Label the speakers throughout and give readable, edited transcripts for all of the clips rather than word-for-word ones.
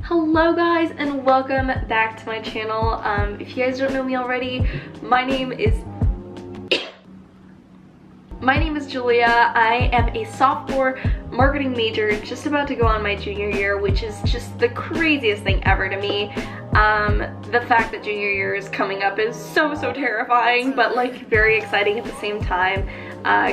Speaker 1: Hello guys and welcome back to my channel. If you guys don't know me already, my name is Julia. I am a sophomore marketing major, just about to go on my junior year, which is just the craziest thing ever to me. The fact that junior year is coming up is so terriifying, but like very exciting at the same time,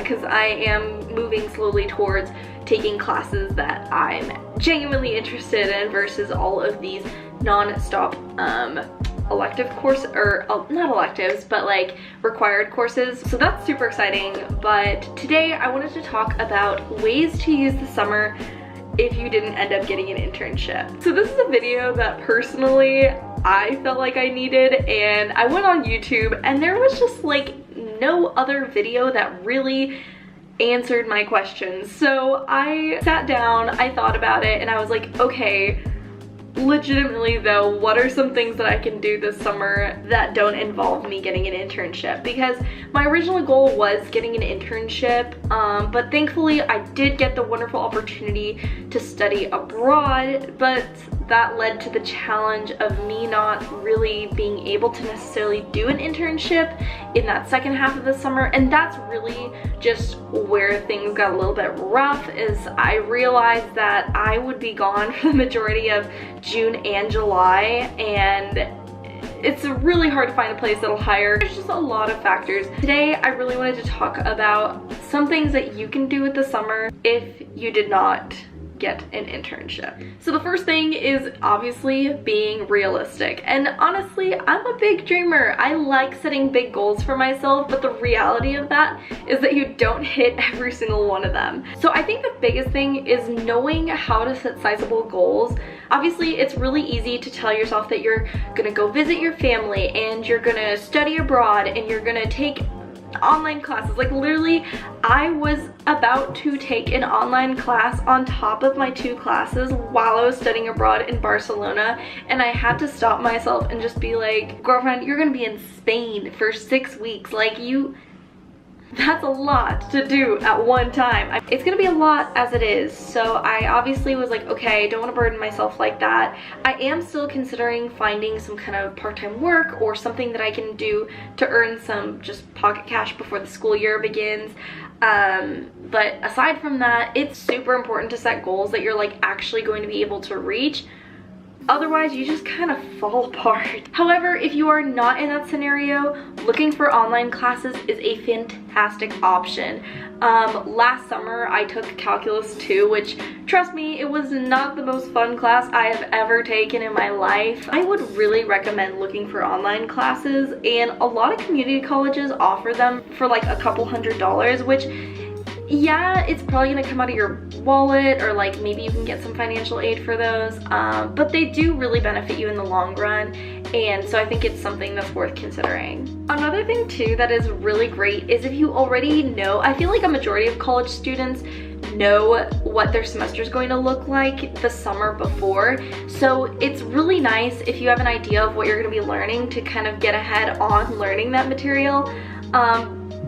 Speaker 1: because I am moving slowly towards taking classes that I'm genuinely interested in versus all of these non-stop elective course, or not electives, but like required courses. So that's super exciting. But today I wanted to talk about ways to use the summer if you didn't end up getting an internship. So this is a video that personally I felt like I needed, and I went on YouTube and there was just like no other video that really answered my questions. So I sat down, I thought about it, and I was like, okay, legitimately though, what are some things that I can do this summer that don't involve me getting an internship? Because my original goal was getting an internship, but thankfully I did get the wonderful opportunity to study abroad, but that led to the challenge of me not really being able to necessarily do an internship in that second half of the summer. And that's really just where things got a little bit rough, is I realized that I would be gone for the majority of June and July, and it's really hard to find a place that'll hire. There's just a lot of factors. Today I really wanted to talk about some things that you can do with the summer if you did not get an internship. So the first thing is obviously being realistic. And honestly, I'm a big dreamer. I like setting big goals for myself, but the reality of that is that you don't hit every single one of them. So I think the biggest thing is knowing how to set sizable goals. Obviously, it's really easy to tell yourself that you're gonna go visit your family and you're gonna study abroad and you're gonna take online classes. Like literally, I was about to take an online class on top of my 2 classes while I was studying abroad in Barcelona, and I had to stop myself and just be like, girlfriend, you're gonna be in Spain for 6 weeks. Like, that's a lot to do at one time. It's gonna be a lot as it is. So I obviously was like, okay, I don't want to burden myself like that. I am still considering finding some kind of part-time work or something that I can do to earn some just pocket cash before the school year begins. But aside from that, it's super important to set goals that you're like actually going to be able to reach. Otherwise, you just kind of fall apart. However, if you are not in that scenario, looking for online classes is a fantastic option. Last summer, I took Calculus 2, which, trust me, it was not the most fun class I have ever taken in my life. I would really recommend looking for online classes, and a lot of community colleges offer them for like a couple $100s, which, yeah, it's probably gonna come out of your wallet, or like maybe you can get some financial aid for those, but they do really benefit you in the long run, and so I think it's something that's worth considering. Another thing too that is really great is if you already know, I feel like a majority of college students know what their semester is going to look like the summer before, so it's really nice if you have an idea of what you're going to be learning to kind of get ahead on learning that material.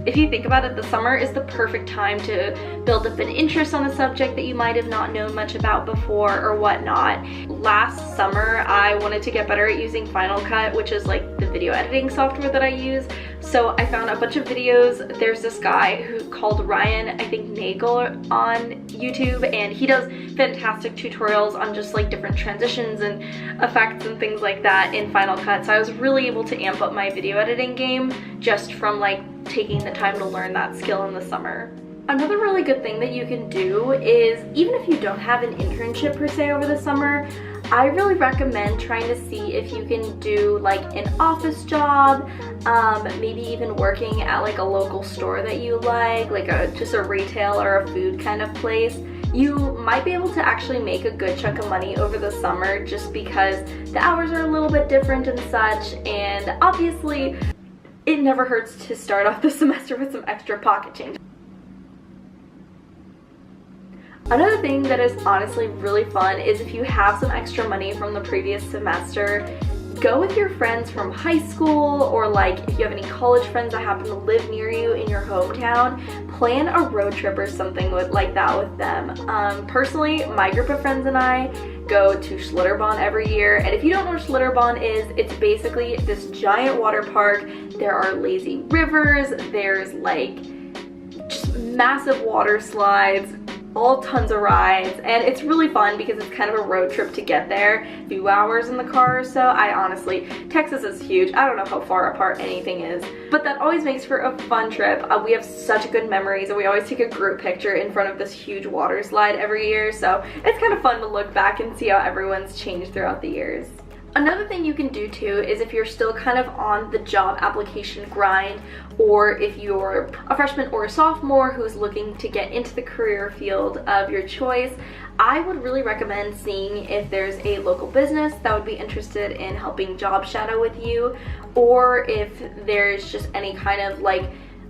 Speaker 1: If you think about it, the summer is the perfect time to build up an interest on a subject that you might have not known much about before or whatnot. Last summer, I wanted to get better at using Final Cut, which is like the video editing software that I use. So I found a bunch of videos. There's this guy called Ryan, I think Nagel, on YouTube, and he does fantastic tutorials on just like different transitions and effects and things like that in Final Cut. So I was really able to amp up my video editing game just from like taking the time to learn that skill in the summer. Another really good thing that you can do is, even if you don't have an internship per se over the summer, I really recommend trying to see if you can do like an office job, maybe even working at like a local store that you like just a retail or a food kind of place. You might be able to actually make a good chunk of money over the summer just because the hours are a little bit different and such, and obviously it never hurts to start off the semester with some extra pocket change. Another thing that is honestly really fun is if you have some extra money from the previous semester, go with your friends from high school, or like if you have any college friends that happen to live near you in your hometown, plan a road trip or something like that with them. Personally, my group of friends and I go to Schlitterbahn every year. And if you don't know what Schlitterbahn is, it's basically this giant water park. There are lazy rivers, there's like just massive water slides, all tons of rides, and it's really fun because it's kind of a road trip to get there, a few hours in the car or so. Texas is huge. I don't know how far apart anything is, but that always makes for a fun trip. We have such good memories, and we always take a group picture in front of this huge water slide every year, so it's kind of fun to look back and see how everyone's changed throughout the years. Another thing you can do too is if you're still kind of on the job application grind, or if you're a freshman or a sophomore who's looking to get into the career field of your choice, I would really recommend seeing if there's a local business that would be interested in helping job shadow with you, or if there's just any kind of like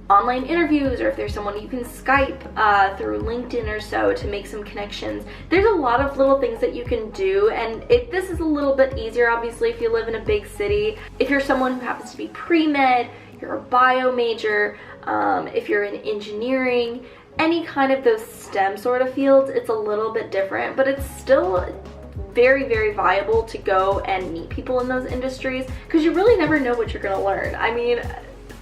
Speaker 1: online interviews, or if there's someone you can Skype through LinkedIn or so to make some connections. There's a lot of little things that you can do, and this is a little bit easier obviously if you live in a big city. If you're someone who happens to be pre-med, you're a bio major, if you're in engineering, any kind of those STEM sort of fields, it's a little bit different, but it's still very, very viable to go and meet people in those industries, because you really never know what you're gonna learn. I mean,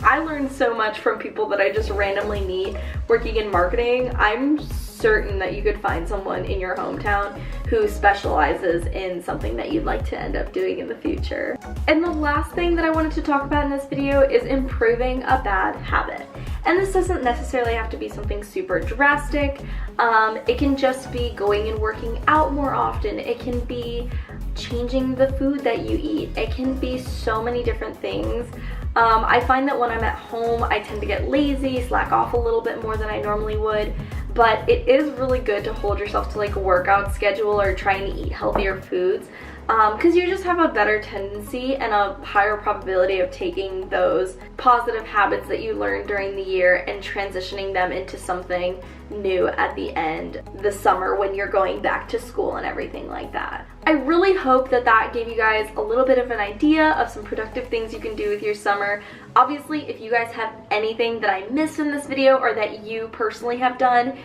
Speaker 1: I learned so much from people that I just randomly meet working in marketing. I'm certain that you could find someone in your hometown who specializes in something that you'd like to end up doing in the future. And the last thing that I wanted to talk about in this video is improving a bad habit. And this doesn't necessarily have to be something super drastic. It can just be going and working out more often. It can be changing the food that you eat. It can be so many different things. I find that when I'm at home, I tend to get lazy, slack off a little bit more than I normally would, but it is really good to hold yourself to like a workout schedule or trying to eat healthier foods, because you just have a better tendency and a higher probability of taking those positive habits that you learned during the year and transitioning them into something new at the end the summer when you're going back to school and everything like that. I really hope that that gave you guys a little bit of an idea of some productive things you can do with your summer. Obviously, if you guys have anything that I missed in this video or that you personally have done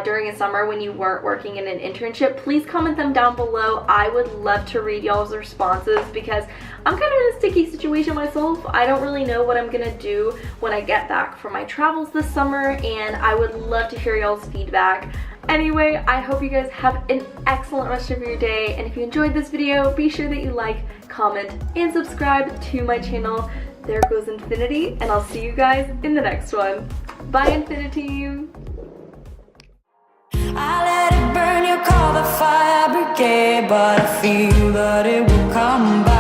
Speaker 1: during a summer when you weren't working in an internship, please comment them down below. I would love to read y'all's responses because I'm kind of in a sticky situation myself. I don't really know what I'm gonna do when I get back from my travels this summer, and I would love to hear y'all's feedback. Anyway, I hope you guys have an excellent rest of your day, and if you enjoyed this video, be sure that you like, comment, and subscribe to my channel. There goes Infinity, and I'll see you guys in the next one. Bye, Infinity!
Speaker 2: I let it burn, you call the fire brigade, but I feel that it will come back.